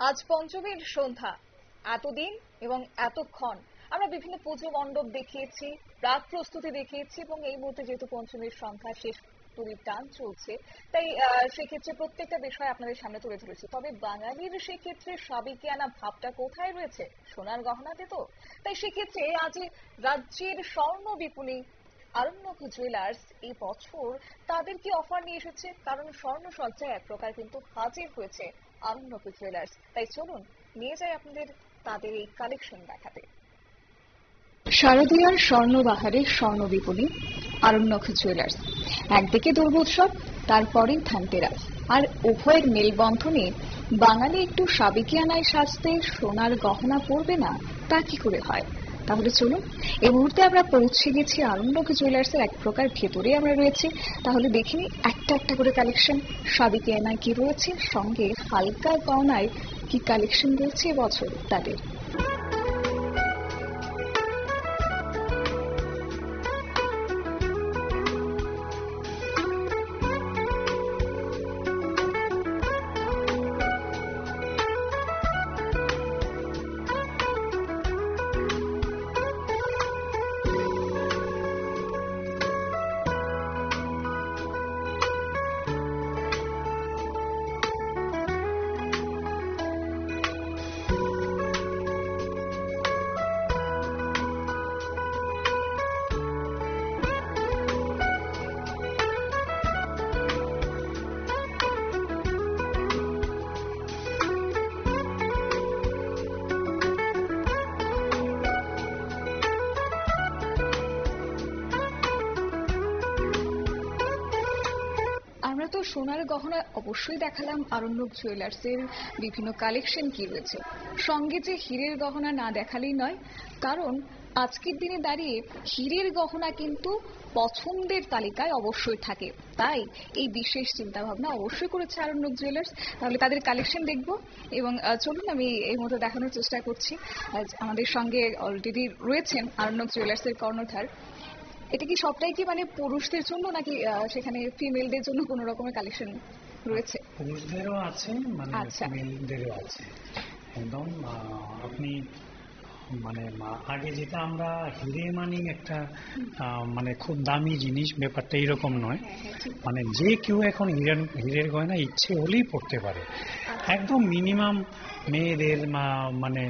আজ পঞ্চমীর সন্ধ্যা। এতদিন এবং এতক্ষণ আমরা বিভিন্ন পুজো মণ্ডপ দেখিয়েছি, প্রাক প্রস্তুতি দেখিয়েছি এবং এই মুহূর্তে যেহেতু পঞ্চমীর সংখ্যা শেষ তুলির টান চলছে, তাই সেক্ষেত্রে প্রত্যেকটা বিষয় আপনাদের সামনে তুলে ধরেছি। তবে বাঙালির সেক্ষেত্রে সাবেকিয়ানা ভাবটা কোথায় রয়েছে? সোনার গহনাতে তো। তাই সেক্ষেত্রে আজ রাজ্যের স্বর্ণ বিপণী আরণ্যক জুয়েলার্স এই বছর তাদের কি অফার নিয়ে এসেছে, কারণ স্বর্ণ সজ্জায় এক প্রকার কিন্তু হাজির হয়েছে আরণ্যক জুয়েলার্স। তাই চলুন নিয়ে যাই আপনাদের তাদের এই কালেকশন দেখাতে। শারদীয়ার স্বর্ণবাহারের স্বর্ণ বিপণী আরণ্যক জুয়েলার্স। একদিকে দুর্গোৎসব, তারপরেই ধনতেরাস, আর উভয়ের মেলবন্ধনে বাঙালি একটু সাবেকিয়ানায় সাজতে সোনার গহনা পরবে না তা কি করে হয়? তাহলে চলুন, এই মুহূর্তে আমরা পৌঁছে গেছি আরণ্যক জুয়েলার্সের এক প্রকার ভেতরে আমরা রয়েছি। তাহলে দেখিনি একটা একটা করে কালেকশন, সাবেকিয়ানায় কি রয়েছে, সঙ্গে হালকা গহনায় কি কালেকশন রয়েছে এবছর তাদের। আমরা তো সোনার গহনা অবশ্যই দেখালাম আরণ্যক জুয়েলার্সের বিভিন্ন কালেকশন কি রয়েছে, সঙ্গে যে হীরের গহনা না দেখালেই নয়, কারণ আজকের দিনে দাঁড়িয়ে হীরের গহনা কিন্তু পছন্দের তালিকায় অবশ্যই থাকে। তাই এই বিশেষ চিন্তা ভাবনা অবশ্যই করেছে আরণ্যক জুয়েলার্স। তাহলে তাদের কালেকশন দেখব এবং চলুন আমি এই মতো দেখানোর চেষ্টা করছি। আমাদের সঙ্গে অলরেডি রয়েছেন আরণ্যক জুয়েলার্সের কর্ণধার। এটা কি সবটাই কি মানে পুরুষদের জন্য, নাকি সেখানে ফিমেলদের জন্য কোনো রকমের কালেকশন রয়েছে? পুরুষদেরও আছে, মানে ফিমেলদেরও আছে একদম। আপনি মানে আগে যেটা আমরা হিরে মানি একটা মানে খুব দামি জিনিস, ব্যাপারটা এরকম নয়। মানে যে কেউ এখন হীরের গয়না ইচ্ছে হলেই পড়তে পারে। একদম মিনিমাম মেয়েদের মানে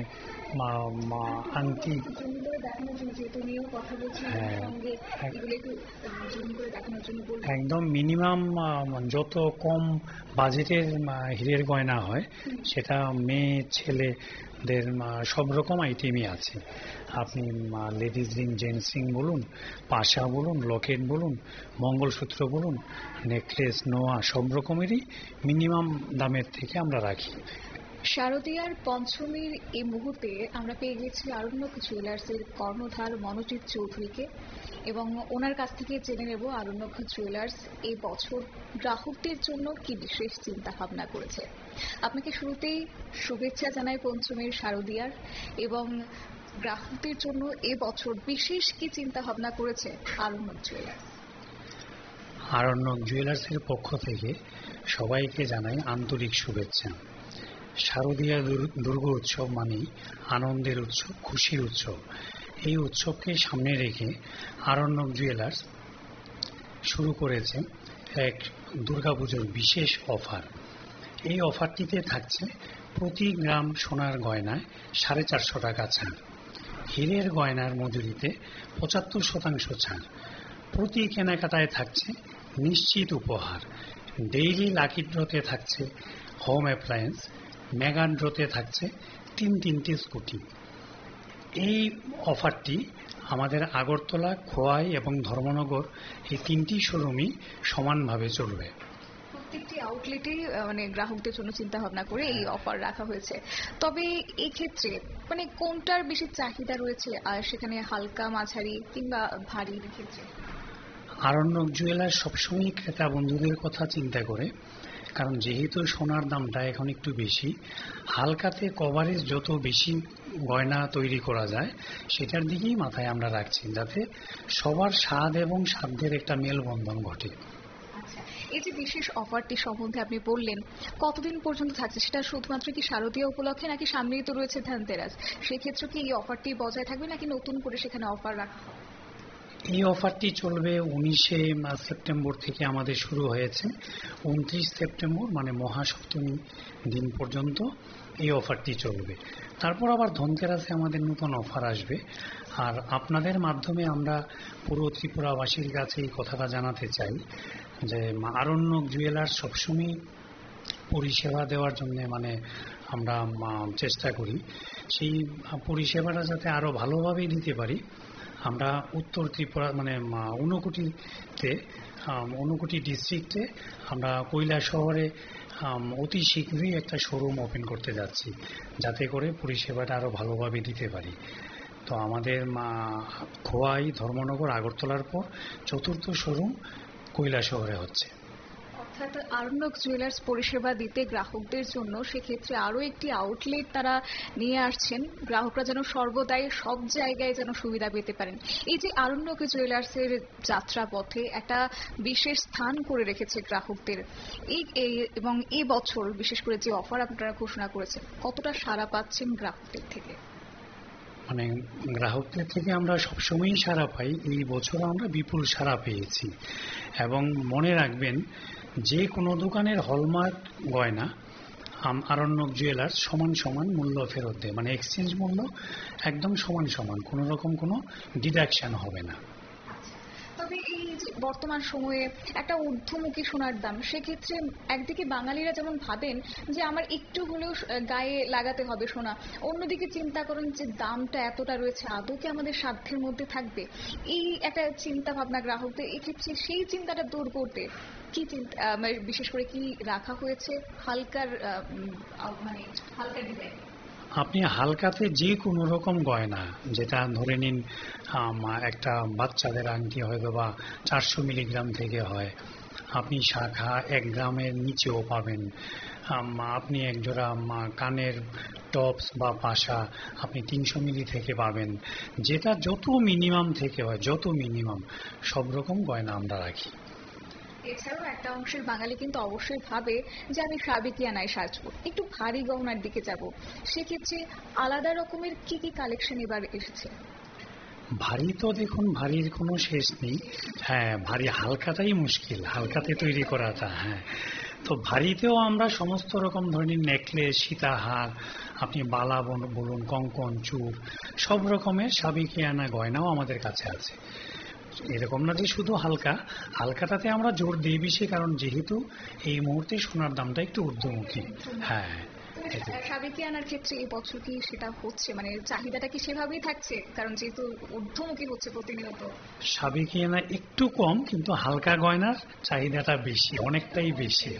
আংটি, একদম মিনিমাম যত কম বাজেটের হীরের গয়না হয় সেটা মেয়ে ছেলেদের সব রকম আইটেমই আছে। আপনি লেডিস রিং, জেন্টস রিং বলুন, পাশা বলুন, লকেট বলুন, মঙ্গলসূত্র বলুন, নেকলেস, নোয়া, সব রকমেরই মিনিমাম দামের থেকে আমরা রাখি। শারদীয়ার পঞ্চমীর এই মুহূর্তে আমরা পেয়ে গেছি আরণ্যক জুয়েলার্সের কর্ণধার মনোজিৎ চৌধুরীকে, এবং ওনার কাছ থেকে জেনে নেব আরণ্যক জুয়েলার্স এই বছর গ্রাহকদের জন্য কি বিশেষ চিন্তা ভাবনা করেছে। আপনাকে শুরুতেই শুভেচ্ছা জানাই পঞ্চমীর শারদীয়ার, এবং গ্রাহকদের জন্য এ বছর বিশেষ কি চিন্তা ভাবনা করেছে আরণ্যক জুয়েলার্স। আরণ্যক জুয়েলার্সের পক্ষ থেকে সবাইকে জানাই আন্তরিক শুভেচ্ছা। শারদীয়া দুর্গা উৎসব মানেই আনন্দের উৎসব, খুশির উৎসব। এই উৎসবকে সামনে রেখে আরণ্যক জুয়েলার্স শুরু করেছে এক দুর্গাপুজোর বিশেষ অফার। এই অফারটিতে থাকছে প্রতি গ্রাম সোনার গয়নায় 450 টাকা ছাড়, হীরের গয়নার মজুরিতে 75% ছাড়, প্রতি কেনাকাটায় থাকছে নিশ্চিত উপহার, ডেইলি লাকি ড্রতে থাকছে হোম অ্যাপ্লায়েন্স, মেগা ড্রতে থাকছে 3টি স্কুটি। এই অফারটি আমাদের আগরতলা, খোয়াই এবং ধর্মনগর এই 3টি শোরুমই সমানভাবে চলবে। প্রত্যেকটি আউটলেটে মানে গ্রাহকদের জন্য চিন্তা ভাবনা করে এই অফার রাখা হয়েছে। তবে এই ক্ষেত্রে মানে কোনটার বেশি চাহিদা রয়েছে, আর সেখানে হালকা, মাঝারি কিংবা ভারী ক্ষেত্রে? আরণ্যক জুয়েলার্স সবসময় ক্রেতা বন্ধুদের কথা চিন্তা করে, কারণ যেহেতু সোনার দামটা এখন একটু বেশি, হালকাতে কভারেজ যত বেশি গয়না তৈরি করা যায় সেটার দিকেই মাথায় আমরা রাখছি, যাতে সবার স্বাদ এবং সাধ্যের একটা মেলবন্ধন ঘটে। এই যে বিশেষ অফারটি সম্বন্ধে আপনি বললেন, কতদিন পর্যন্ত থাকছে? সেটা শুধুমাত্র কি শারদীয়া উপলক্ষে, নাকি সামনেই তো রয়েছে ধনতেরাস, সেক্ষেত্রে কি এই অফারটি বজায় থাকবে নাকি নতুন করে সেখানে অফার রাখা হবে? এই অফারটি চলবে 19শে সেপ্টেম্বর থেকে আমাদের শুরু হয়েছে 29 সেপ্টেম্বর মানে মহাসপ্তমী দিন পর্যন্ত এই অফারটি চলবে। তারপর আবার ধনতেরাসে আমাদের নতুন অফার আসবে। আর আপনাদের মাধ্যমে আমরা পুরো ত্রিপুরাবাসীর কাছে এই কথাটা জানাতে চাই যে আরণ্যক জুয়েলার্স সবসময় পরিষেবা দেওয়ার জন্য মানে আমরা চেষ্টা করি, সেই পরিষেবাটা যাতে আরো ভালোভাবে দিতে পারি। আমরা উত্তর ত্রিপুরা মানে ঊনকোটি ডিস্ট্রিক্টে আমরা কৈলাসহরে অতি শীঘ্রই একটা শোরুম ওপেন করতে যাচ্ছি, যাতে করে পরিষেবাটা আরো ভালোভাবে দিতে পারি। তো আমাদের খোয়াই, ধর্মনগর, আগরতলার পর চতুর্থ শোরুম কৈলাসহরে হচ্ছে। অর্থাৎ আরণ্যক জুয়েলার্স পরিষেবা দিতে গ্রাহকদের জন্য সেক্ষেত্রে আরো একটি আউটলেট তারা নিয়ে আসছেন, গ্রাহকরা যেন সর্বদাই সব জায়গায় যেন সুবিধা পেতে পারেন। এই যে আরণ্যক জুয়েলার্সের যাত্রা পথে একটা বিশেষ স্থান করে রেখেছে গ্রাহকদের, এবং এই বছর বিশেষ করে যে অফার আপনারা ঘোষণা করেছেন, কতটা সাড়া পাচ্ছেন গ্রাহকদের থেকে? মানে গ্রাহকদের থেকে আমরা সবসময়ই সাড়া পাই, এই বছর আমরা বিপুল সাড়া পেয়েছি। এবং মনে রাখবেন, যে কোনো দোকানের হলমার্ক গয়না আরণ্যক জুয়েলার্স সমান সমান মূল্য ফেরত দেয়, মানে এক্সচেঞ্জ মূল্য একদম সমান সমান, কোনো রকম কোনো ডিডাকশন হবে না। তবে এই বর্তমান সময়ে একটা ঊর্ধ্বমুখী সোনার দাম, সেক্ষেত্রে একদিকে বাঙালিরা যেমন ভাবেন যে আমার একটু হলেও গায়ে লাগাতে হবে সোনা, অন্যদিকে চিন্তা করেন যে দামটা এতটা রয়েছে, আদৌ কি আমাদের সাধ্যের মধ্যে থাকবে? এই একটা চিন্তা ভাবনা গ্রাহকদের, এক্ষেত্রে সেই চিন্তাটা দূর করতে কি বিশেষ করে কি রাখা হয়েছে হালকার মানে হালকা ডিজাইন? আপনি হালকাতে যে কোনো রকম গয়না, যেটা ধরে নিন একটা বাচ্চাদের আংটি হয়তো বা 400 মিলিগ্রাম থেকে হয়, আপনি শাখা 1 গ্রামের নিচেও পাবেন। আপনি একজোড়া কানের টপস বা পাশা আপনি 300 মিলি থেকে পাবেন, যেটা যত মিনিমাম থেকে হয়, যত মিনিমাম সব রকম গয়না আমরা রাখি। এছাড়াও একটা অংশের বাঙালি কিন্তু অবশ্যই ভাবে যে আমি সাবেকিয়ানায় সাজবো, একটু ভারী গহনার দিকে যাব, সেক্ষেত্রে আলাদা রকমের কি কি কালেকশন এবার এসেছে? ভারী তো দেখুন, ভারীর কোনো শেষ নেই। হ্যাঁ, ভারী হালকাটাই মুশকিল, হালকাতে তৈরি করাটা। হ্যাঁ, তো ভারীতেও আমরা সমস্ত রকম ধরনের নেকলেস, সীতাহার, আপনি বালা বলুন, কঙ্কন, চূড়, সব রকমের সাবেকিয়ানা গয়নাও আমাদের কাছে আছে। এরকম না যে শুধু হালকাটাতে আমরা জোর দিই বেশি, কারণ যেহেতু এই মুহূর্তে সোনার দামটা একটু ঊর্ধ্বমুখী। হ্যাঁ, সাবেকিয়ানার ক্ষেত্রে এই বছর কি সেটা হচ্ছে, মানে চাহিদাটা কি সেভাবেই থাকছে? কারণ যেহেতু ঊর্ধ্বমুখী হচ্ছে প্রতিনিয়ত। সাবেকিয়ানা একটু কম, কিন্তু হালকা গয়নার চাহিদাটা বেশি, অনেকটাই বেশি।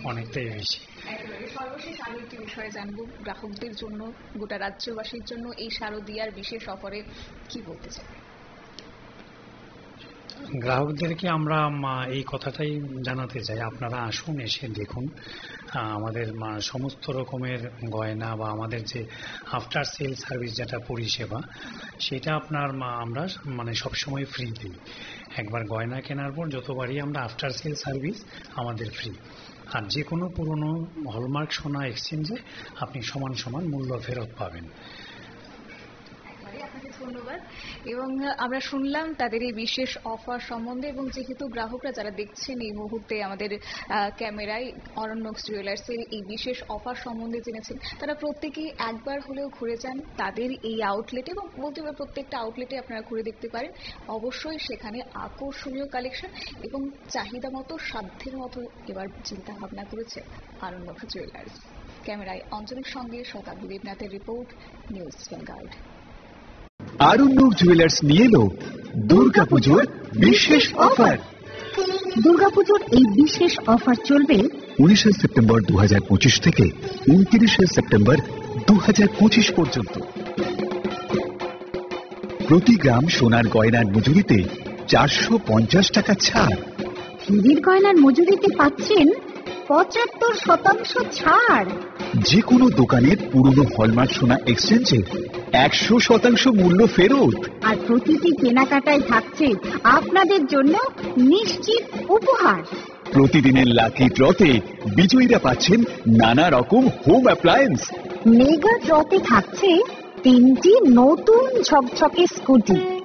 সর্বশেষ আরো একটি বিষয়ে জানবো, গ্রাহকদের জন্য, গোটা রাজ্যবাসীর জন্য এই শারদীয়ার বিশেষ অফারে কি বলতে চাই? গ্রাহকদেরকে আমরা এই কথাটাই জানাতে চাই, আপনারা আসুন, এসে দেখুন আমাদের সমস্ত রকমের গয়না বা আমাদের যে আফটার সেল সার্ভিস যেটা পরিষেবা, সেটা আমরা মানে সবসময় ফ্রি দিই। একবার গয়না কেনার পর যতবারই আমরা আফটার সেল সার্ভিস আমাদের ফ্রি। আর যে কোনো পুরনো হলমার্ক সোনা এক্সচেঞ্জে আপনি সমান সমান মূল্য ফেরত পাবেন। ধন্যবাদ। এবং আমরা শুনলাম তাদের এই বিশেষ অফার সম্বন্ধে, এবং যেহেতু গ্রাহকরা যারা দেখছেন এই মুহূর্তে আমাদের ক্যামেরায় আরণ্যক জুয়েলার্সের এই বিশেষ অফার সম্বন্ধে জেনেছেন, তারা প্রত্যেকেই একবার হলেও ঘুরে যান তাদের এই আউটলেটে, এবং বলতে পারে প্রত্যেকটা আউটলেটে আপনারা ঘুরে দেখতে পারেন। অবশ্যই সেখানে আকর্ষণীয় কালেকশন এবং চাহিদা মতো, সাধ্যের মতো এবার চিন্তা ভাবনা করেছে আরণ্যক জুয়েলার্স। ক্যামেরায় অঞ্জনের সঙ্গে শতাব্দী দেবনাথের রিপোর্ট, নিউজ ভ্যানগার্ড। আরণ্যক জুয়েলার্স নিয়ে এলো দুর্গাপুজোর বিশেষ অফার। দুর্গাপুজোর এই বিশেষ অফার চলবে 19 সেপ্টেম্বর 2025 থেকে 29 সেপ্টেম্বর 2025 পর্যন্ত। প্রতি গ্রাম সোনার গয়নার মজুরিতে 450 টাকা ছাড়। হীরের গয়নার মজুরিতে পাচ্ছেন 75% ছাড়। যে কোনো দোকানের পুরনো হলমার্ক সোনা এক্সচেঞ্জে 100% মূল্য ফেরত। আর প্রতিটি কেনাকাটায় থাকছে আপনাদের জন্য নিশ্চিত উপহার। প্রতিদিনের লাকি ড্রতে বিজয়ীরা পাচ্ছেন নানা রকম হোম অ্যাপ্লায়েন্স। মেগা ড্রতে থাকছে 3টি নতুন ঝকঝকে স্কুটি।